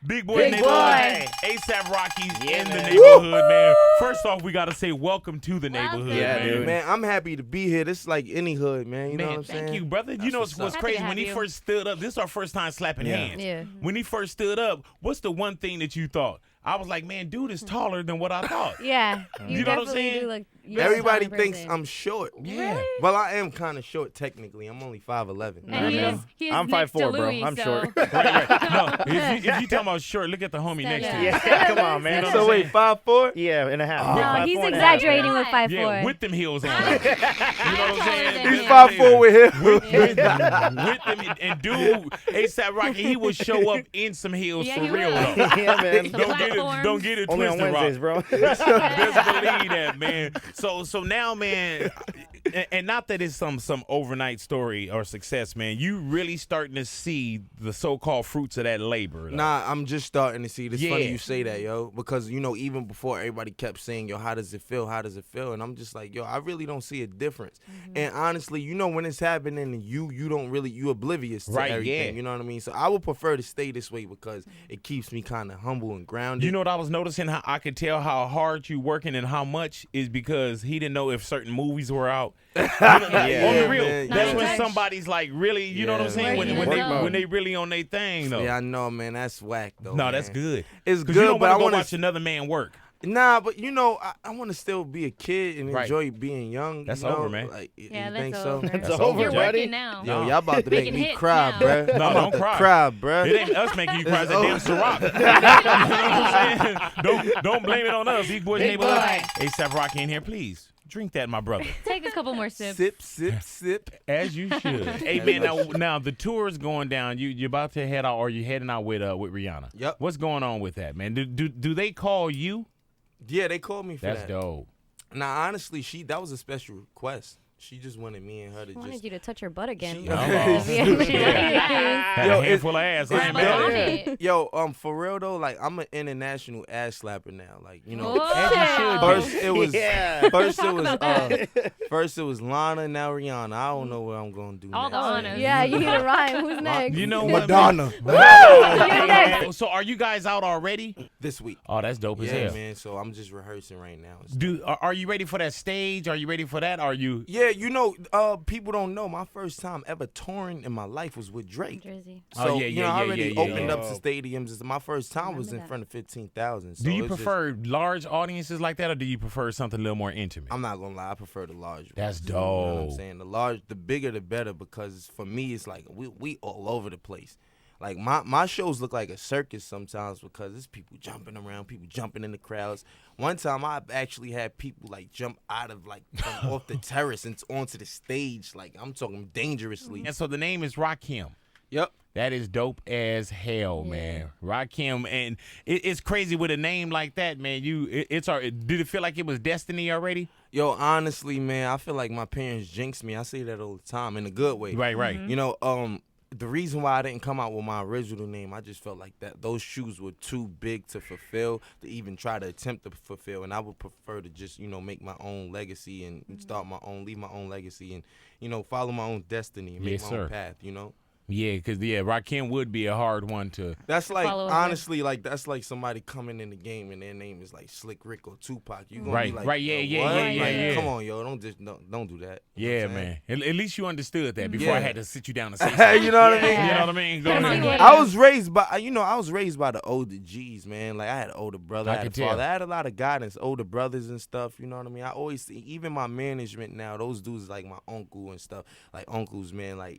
Big boy Big neighborhood. boy. ASAP Rocky Yeah, in the man. neighborhood, man. First off, we got to say welcome to the neighborhood, Yeah, man. dude. Man, I'm happy to be here. This is like any hood, man. You know what I'm saying? Thank you, brother. That's You know what's what's up. crazy? Happy to When he have you. first stood up, this is our first time slapping hands. Yeah. When he first stood up, what's the one thing that you thought? I was like, man, dude is taller than what I thought. Yeah, You know what I'm definitely saying? do look. Everybody taller thinks person. I'm short. Yeah. Well, I am kind of short technically. I'm only 5'11". And he is I'm next 5'4", to bro. Louis, I'm so. short. No, if you talking about short, look at the homie next to you. Yeah, come on, man. You know So what I'm wait, 5'4"? Yeah, and a half. Oh. No, 5'4" he's and a half. exaggerating with 5'4". Yeah, with them heels on. You know what I'm saying? He's He's 5'4" with him. With them, and dude, ASAP Rocky, he will show up in some heels Yeah, for he real will. though. Yeah, man. Some platforms. Don't get it Only on twisted, Wednesdays, Rock. bro. Best believe that, man. So now, man, and not that it's some overnight story or success, man. You really starting to see the so-called fruits of that labor. though. Nah, I'm just starting to see. It's Yeah. funny you say that, yo, because even before everybody kept saying, yo, how does it feel? How does it feel? And I'm just like, yo, I really don't see a difference. And honestly, when it's happening, and you don't really, you oblivious to Right, everything. yeah. You know what I mean? So I would prefer to stay this way because it keeps me kind of humble and grounded. You know what I was noticing? How I could tell how hard you working and how much is because he didn't know if certain movies were out. On the real, man, that's yeah. when somebody's like really, you know what I'm Yeah, saying? man. When they really on their thing though. Yeah, I know, man. That's whack, though. No, man. that's good. It's 'Cause good, you don't but I want to want go watch another man work. Nah, but I want to still be a kid and Right. enjoy being young. That's you know? over, man. Like, Yeah, you that's think over. so? It's That's over, over, You're buddy. working now. Yo, No. y'all about to make Making me hits cry, now. bruh. No, I'm don't about to cry. cry, bruh. It ain't us making you cry. It's that damn It's Ciroc. You know what I'm saying? Don't blame it on us. Big boys Big neighborhood. boy. ASAP Rocky in here, please. Drink that, my brother. Take a couple more sips. Sip, sip, sip. As you should. Hey man, now the tour is going down. You're about to head out, or you heading out with Rihanna. Yep. What's going on with that, man? Do they call you? Yeah, they called me for That's that. dope. Now, honestly, that was a special request. She just wanted me and her to I wanted just. you to touch her butt again. She- Oh. Yeah. Had Yo, a handful of ass. Grab ain't a it? on Yeah. it. Yo, for real though, like I'm an international ass slapper now. Like As you should be. First it was Yeah. first it was Lana, now Rihanna. I don't know what I'm gonna do All the next. honors. Yeah, you need a rhyme. Who's next? You know what? Madonna So are you guys out already? this week. Oh, that's dope as Yeah, hell. man. So I'm just rehearsing right now. Are you ready for that stage? Are you ready for that? Are you? Yeah, people don't know my first time ever touring in my life was with Drake. Jersey. So, Oh, yeah, I yeah, already yeah, opened yeah. up to stadiums. My first time was in Remember that. front of 15,000. So Do you it's just- prefer large audiences like that, or do you prefer something a little more intimate? I'm not gonna lie, I prefer the large ones. That's You know what I'm dope. saying? The bigger the better, because for me it's like we all over the place. Like my shows look like a circus sometimes because there's people jumping around, people jumping in the crowds. One time I actually had people like jump out of from off the terrace and onto the stage. Like I'm talking dangerously. And so the name is Rakim. Yep. That is dope as hell, man. Rakim, and it's crazy with a name like that, man. Did it feel like it was destiny already? Yo, honestly, man, I feel like my parents jinxed me. I say that all the time in a good way. Right. You know, the reason why I didn't come out with my original name, I just felt like that those shoes were too big to fulfill, to even try to attempt to fulfill, and I would prefer to just, make my own legacy and leave my own legacy and, follow my own destiny and make Yes, my sir. own path, Yeah, because Rakim would be a hard one to. That's like, follow up honestly, that's like somebody coming in the game and their name is like Slick Rick or Tupac. You gonna Right, be like, right, yeah, yo, yeah, what? yeah, Like, yeah, yeah. Come on, yo, don't do that. You know Yeah, what I'm man. saying? At least you understood that before I Yeah. had to sit you down and say something. You know what I mean? You know what I mean? Go Come on, ahead. yeah. I was raised by the older G's, man. Like I had an older brother, I I had a could tell. father, I had a lot of guidance, older brothers and stuff. You know what I mean? I always see, even my management now, those dudes like my uncle and stuff, like uncles, man. Like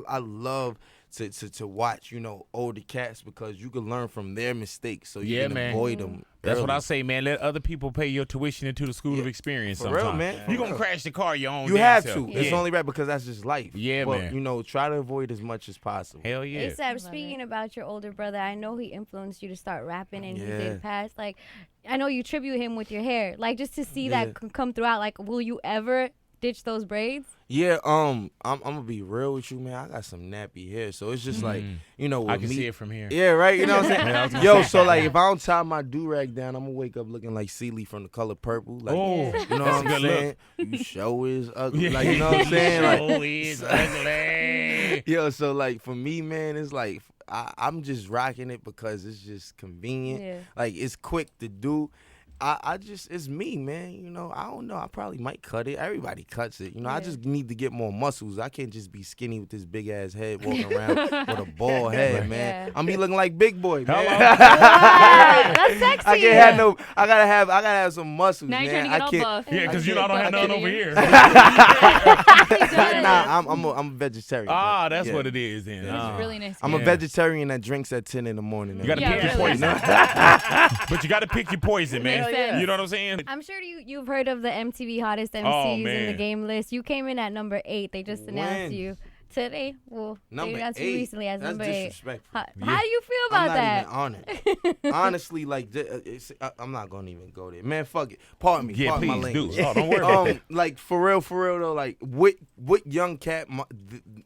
I love to watch older cats because you can learn from their mistakes, so you Yeah, can man. avoid them. That's what I early. say, man. Let other people pay your tuition into the school of Yeah, experience for real, sometime. man, for You going to real. crash the car your own You damn have self. to. Yeah. It's only right because that's just life. Yeah, but, man. Try to avoid as much as possible. Hell yeah. ASAP, Love speaking it. about your older brother, I know he influenced you to start rapping and he Yeah. did pass. Like, I know you tribute him with your hair. Like, just to see Yeah. that come throughout. Like, will you ever ditch those braids? Yeah, I'm gonna be real with you, man. I got some nappy hair, so it's just like, with I can me, see it from here. Yeah, right. You know what I'm Yeah, I was saying? gonna Yo, say. so like, if I don't tie my do rag down, I'm gonna wake up looking like Celie from The Color Purple. Like, Oh, you know that's what a I'm good saying? You show is ugly. Like, you know what I'm saying? Like, Oh, is ugly. yo, so like for me, man, it's like I'm just rocking it because it's just convenient. Yeah. Like it's quick to do. I just, it's me, man. You know, I don't know. I probably might cut it. Everybody cuts it. You know, I just need to get more muscles. I can't just be skinny with this big ass head walking around with a bald head, man. Yeah. I'm be looking like Big Boy, man. Wow, that's sexy. I can't have no. I gotta have some muscles, Now man. you're trying to I get all can't. buff. Yeah, because you know I don't have none over here. Nah, I'm a vegetarian. Ah, man. that's Yeah. what it is then. It's really nice. I'm a Yeah. vegetarian that drinks at 10 in the morning. You gotta Yeah, pick your really. poison. But you gotta pick your poison, man. Makes sense. You know what I'm saying? I'm sure you've heard of the MTV hottest MCs Oh, in the man. game list. You came in at number 8. They just announced When? you today. Well, Number they announced 8. you recently as That's number 8. disrespectful. How do you feel about I'm that? not even honored. Honestly, like I'm not gonna even go there, man. Fuck it. Pardon me. Yeah, Pardon my please language. do. Oh, don't worry about that. Like for real though. Like what young cat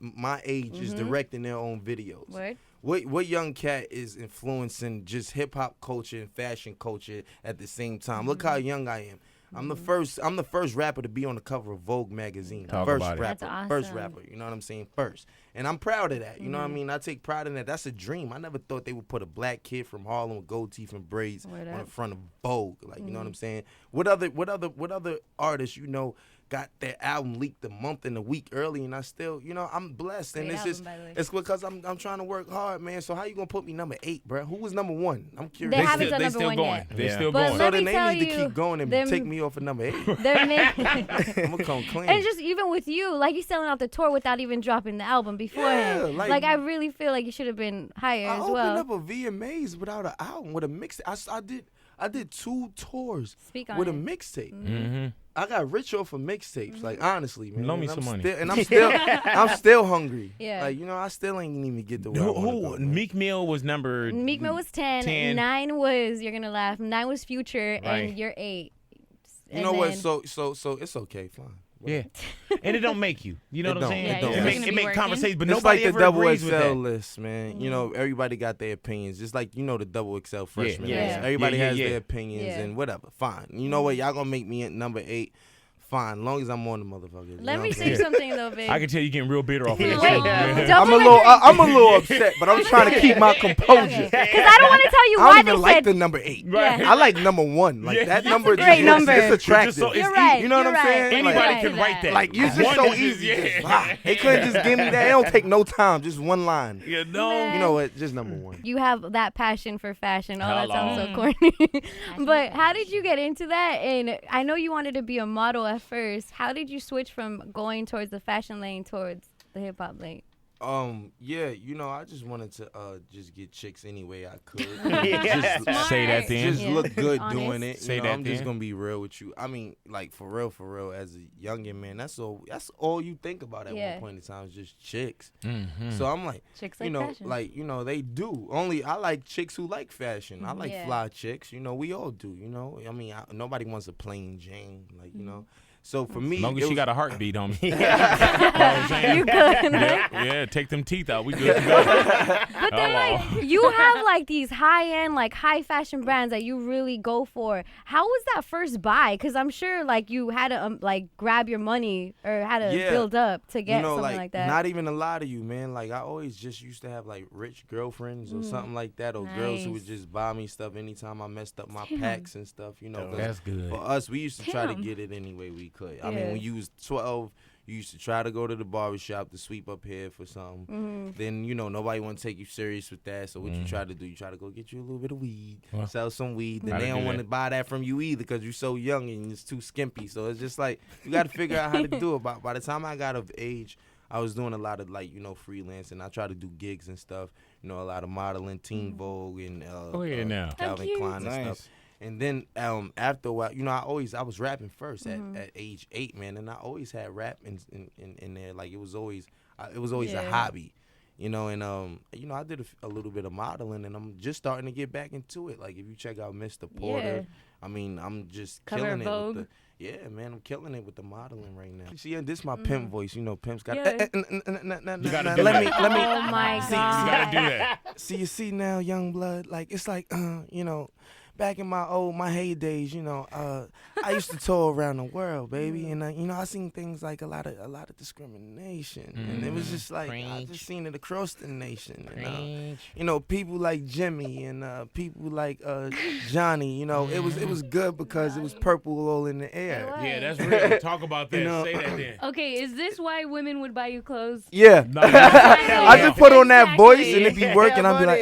my age is directing their own videos? Word? What young cat is influencing just hip hop culture and fashion culture at the same time? Look how young I am. I'm the first rapper to be on the cover of Vogue magazine. Talk First about it. rapper. That's First awesome. rapper. You know what I'm saying? First. And I'm proud of that. You know what I mean? I take pride in that. That's a dream. I never thought they would put a black kid from Harlem with gold teeth and braids Word on up. the front of Vogue. Like, you know what I'm saying? What other artists, you know, got their album leaked a month and a week early, and I still, you know, I'm blessed. And Great it's album, just, by the way. it's because I'm trying to work hard, man. So how you gonna put me number 8, bro? Who was number 1? I'm curious. They haven't done they number still 1 going. yet. They Yeah. still But going. let So me then tell they need to you, keep going and them- take me off of number 8. They're I'm gonna come clean. And just even with you, like you selling out the tour without even dropping the album beforehand. Yeah, like I really feel like you should have been higher I as opened well. up a VMAs without an album, with a mixtape. I did 2 tours Speak on with a it. mixtape. Mm-hmm. I got rich off of mixtapes, like honestly, man. Loan me And I'm some money. still- and I'm still hungry. Yeah. Like, you know, I still ain't even get to where I wanna Who go, man. Meek Mill was number Meek Mill was 10, 10. 9 was, you're gonna laugh, 9 was Future, Right. and you're 8. You And know what? then- So it's okay, fine. Yeah. And it don't make you. You know It what I'm don't. saying? Yeah, It don't. you're It just make, gonna it be make working. conversations, but It's nobody like the ever double agrees with XL that. list, man. You know, everybody got their opinions. Just like, you know, the double XL freshman yeah, list. yeah. Everybody Yeah, has yeah. their opinions Yeah. and whatever. Fine. You know what? Y'all gonna make me at number 8. Fine, long as I'm on the motherfuckers. you Let know me what I'm say saying? something though, babe. I can tell you getting real bitter off of Wait, this. don't I'm a little upset, but I'm trying to keep my composure. Because I don't want to tell you I why don't they even like said the number 8. Right. I like number 1. Like Yeah. that That's number. a great number. It's attractive. It's just so- You're right. You know what you're I'm saying? right, Anybody you're Like- can write that. Like, it's just One so is easy. just- Just, they couldn't just give me that. It don't take no time. Just one line. You know? Man. You know what? Just number 1. You have that passion for fashion. Oh, that sounds so Hello. corny. But how did you get into that? And I know you wanted to be a model at first. How did you switch from going towards the fashion lane towards the hip hop lane? Yeah, you know, I just wanted to just get chicks any way I could. Smart. Say that then. Just Yeah. look good Honest. doing it. Say You know, that I'm just then. gonna be real with you. I mean, like for real, as a youngin' man, that's all you think about at Yeah. one point in time is just chicks. Mhm. So I'm like, Chicks you like know, fashion. like, you know, they do. Only I like chicks who like fashion. I like Yeah. fly chicks. You know, we all do. You know, I mean, nobody wants a plain Jane. Like, you know. So for me, As long it as she was- got a heartbeat on me. You know what I'm saying? You good, Yeah, take them teeth out. We good to go. But then, like, you have like these high-end, like high fashion brands that you really go for. How was that first buy? Because I'm sure like you had to like grab your money or had to Yeah. build up to get you know, something like that. Not even a lot of you, man. Like I always just used to have like rich girlfriends or something like that, or girls who would Nice. just buy me stuff anytime I messed up my Damn. packs and stuff. You know, 'cause That's good. for us, we used to try to Damn. get it any way we could. I Yeah. mean, when you was 12, you used to try to go to the barbershop to sweep up here for something. Mhm. Then, you know, nobody want to take you serious with that. So what you try to do, you try to go get you a little bit of weed, Well, sell some weed. Then how to they do don't want that. to buy that from you either because you're so young and it's too skimpy. So it's just like, you got to figure out how to do it. By the time I got of age, I was doing a lot of like, you know, freelance, and I try to do gigs and stuff. You know, a lot of modeling, Teen Vogue, and Go ahead now. Calvin cute. Klein and stuff. And then after a while, you know, I was rapping first at age 8, man, and I always had rap in there. Like it was always a Yeah. hobby, you know. And you know, I did a little bit of modeling, and I'm just starting to get back into it. Like if you check out Mr. Porter, I mean, I'm just Cover killing of it. Vogue. With yeah, man, I'm killing it with the modeling right now. See, and this my pimp voice. You know, pimps got. Yeah. You gotta do Let me. Oh my You god. gotta do that. See, you see now, young blood, like it's like, you know, back in my heydays, I used to tour around the world, baby, and I seen things like a lot of discrimination, and it was just like I just seen it across the nation. And, people like Jimmy and people like Johnny. It was good because it was purple all in the air. Yeah, that's real. Talk about that. Say that then. Okay, is this why women would buy you clothes? Yeah, No, I just put on that voice and it be working. I'll be like,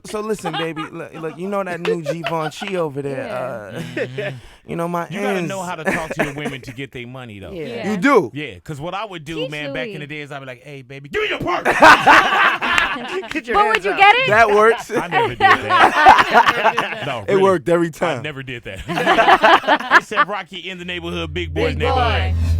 so listen, baby, look, that new Givenchy over there. My you gotta ends. know how to talk to your women to get their money though. Yeah. You do. Yeah, because what I would do, Teach man, back Louis. in the days, I'd be like, hey, baby, give me your purse. But would you get it? That works. I never did that. No, It worked every time. I never did that. They said Rocky in the neighborhood, big boy's Big neighborhood. boy.